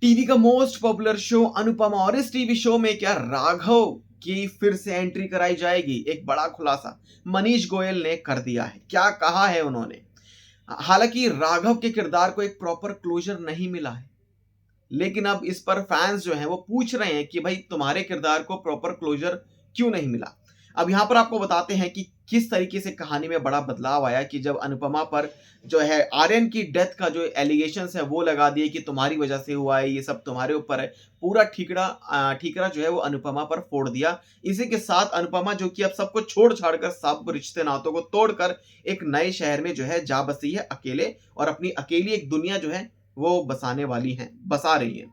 TV का most popular show Anupama, और इस टीवी शो में क्या राघव की फिर से एंट्री कराई जाएगी? एक बड़ा खुलासा मनीष गोयल ने कर दिया है। क्या कहा है उन्होंने? हालांकि राघव के किरदार को एक प्रॉपर क्लोजर नहीं मिला है, लेकिन अब इस पर फैंस जो हैं वो पूछ रहे हैं कि भाई तुम्हारे किरदार को प्रॉपर क्लोजर क्यों नहीं मिला। अब यहाँ पर आपको बताते हैं कि किस तरीके से कहानी में बड़ा बदलाव आया कि जब अनुपमा पर जो है आर्यन की डेथ का जो एलिगेशंस है वो लगा दिए कि तुम्हारी वजह से हुआ है, ये सब तुम्हारे ऊपर है। पूरा ठीकरा जो है वो अनुपमा पर फोड़ दिया। इसी के साथ अनुपमा जो कि अब सबको छोड़ छाड़ कर, सब रिश्ते नातों को तोड़कर एक नए शहर में जो है जा बसी है अकेले, और अपनी अकेली एक दुनिया जो है वो बसा रही हैं।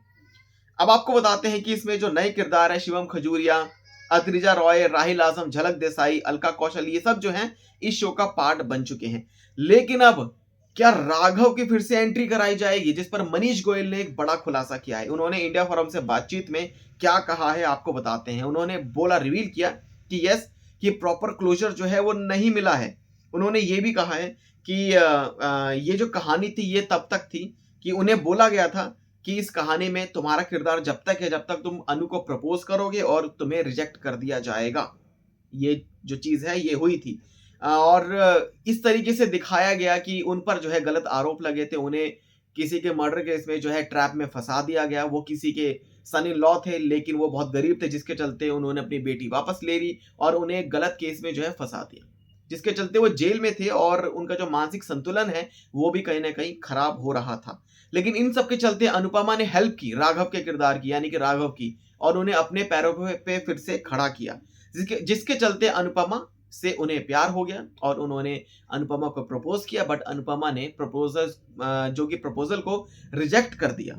अब आपको बताते हैं कि इसमें जो नए किरदार है, शिवम खजूरिया, अद्रिजा रॉय, राहिल आजम, झलक देसाई, अलका कौशल, ये सब जो हैं इस शो का पार्ट बन चुके हैं। लेकिन अब क्या राघव की फिर से एंट्री कराई जाएगी, जिस पर मनीष गोयल ने एक बड़ा खुलासा किया है। उन्होंने इंडिया फोरम से बातचीत में क्या कहा है आपको बताते हैं। उन्होंने रिवील किया कि यस, कि प्रॉपर क्लोजर जो है वो नहीं मिला है। उन्होंने ये भी कहा है कि ये जो कहानी थी ये तब तक थी कि उन्हें बोला गया था कि इस कहानी में तुम्हारा किरदार जब तक है जब तक तुम अनु को प्रपोज करोगे और तुम्हें रिजेक्ट कर दिया जाएगा। ये जो चीज है ये हुई थी, और इस तरीके से दिखाया गया कि उन पर जो है गलत आरोप लगे थे। उन्हें किसी के मर्डर केस में जो है ट्रैप में फंसा दिया गया। वो किसी के सन इन लॉ थे, लेकिन वो बहुत गरीब थे, जिसके चलते उन्होंने अपनी बेटी वापस ले ली और उन्हें गलत केस में जो है फंसा दिया, जिसके चलते वो जेल में थे और उनका जो मानसिक संतुलन है वो भी कहीं ना कहीं खराब हो रहा था। लेकिन इन सब के चलते अनुपमा ने हेल्प की राघव के किरदार की, यानी कि राघव की, और उन्हें अपने पैरों पे फिर से खड़ा किया, जिसके जिसके चलते अनुपमा से उन्हें प्यार हो गया और उन्होंने अनुपमा को प्रपोज किया। बट अनुपमा ने प्रपोजल को रिजेक्ट कर दिया।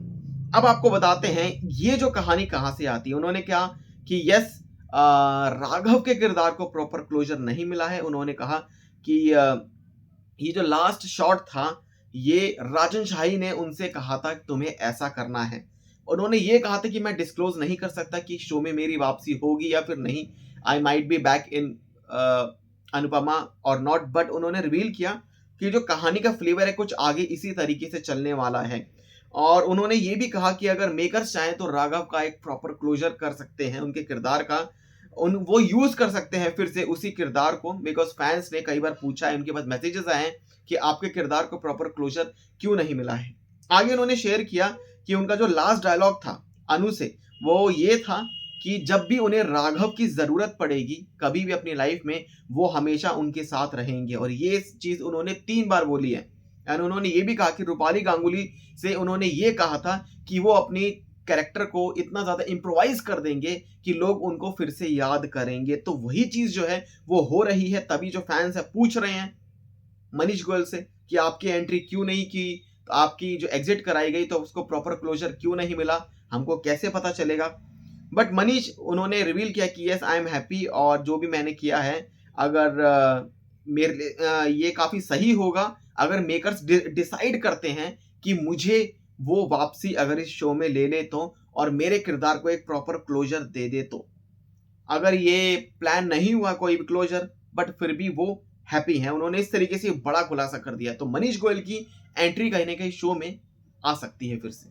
अब आपको बताते हैं ये जो कहानी कहां से आती है। उन्होंने क्या कि यस, राघव के किरदार को प्रॉपर क्लोजर नहीं मिला है। उन्होंने कहा कि ये जो लास्ट शॉट था ये राजन शाही ने उनसे कहा था कि तुम्हें ऐसा करना है। उन्होंने ये कहा था कि मैं डिस्क्लोज नहीं कर सकता कि शो में मेरी वापसी होगी या फिर नहीं, I might be back in Anupama और नॉट। बट उन्होंने रिवील किया कि जो कहानी का फ्लेवर है कुछ आगे इसी तरीके से चलने वाला है। और उन्होंने ये भी कहा कि अगर मेकर्स चाहें तो राघव का एक प्रॉपर क्लोजर कर सकते हैं, उनके किरदार का वो यूज कर सकते हैं फिर से उसी किरदार को। बिकॉज फैंस ने कई बार पूछा है, उनके पास मैसेजेस आए हैं कि आपके किरदार को प्रॉपर क्लोजर क्यों नहीं मिला है। आगे उन्होंने शेयर किया कि उनका जो लास्ट डायलॉग था अनु से वो ये था कि जब भी उन्हें राघव की जरूरत पड़ेगी कभी भी अपनी लाइफ में, वो हमेशा उनके साथ रहेंगे। और ये चीज उन्होंने 3 बार बोली है। एंड उन्होंने ये भी कहा कि रूपाली गांगुली से उन्होंने ये कहा था कि वो अपनी कैरेक्टर को इतना ज्यादा इम्प्रोवाइज कर देंगे कि लोग उनको फिर से याद करेंगे। तो वही चीज जो है वो हो रही है। तभी जो फैंस है पूछ रहे हैं मनीष गोयल से कि आपकी एंट्री क्यों नहीं की, तो आपकी जो एग्जिट कराई गई तो उसको प्रॉपर क्लोजर क्यों नहीं मिला, हमको कैसे पता चलेगा। बट मनीष उन्होंने रिवील किया कि यस, आई एम हैप्पी, और जो भी मैंने किया है अगर मेरे लिए ये काफी सही होगा अगर मेकर्स डिसाइड करते हैं कि मुझे वो वापसी अगर इस शो में ले ले तो, और मेरे किरदार को एक प्रॉपर क्लोजर दे दे तो। अगर ये प्लान नहीं हुआ कोई भी क्लोजर, बट फिर भी वो हैप्पी है। उन्होंने इस तरीके से बड़ा खुलासा कर दिया। तो मनीष गोयल की एंट्री कहीं ना कहीं शो में आ सकती है फिर से।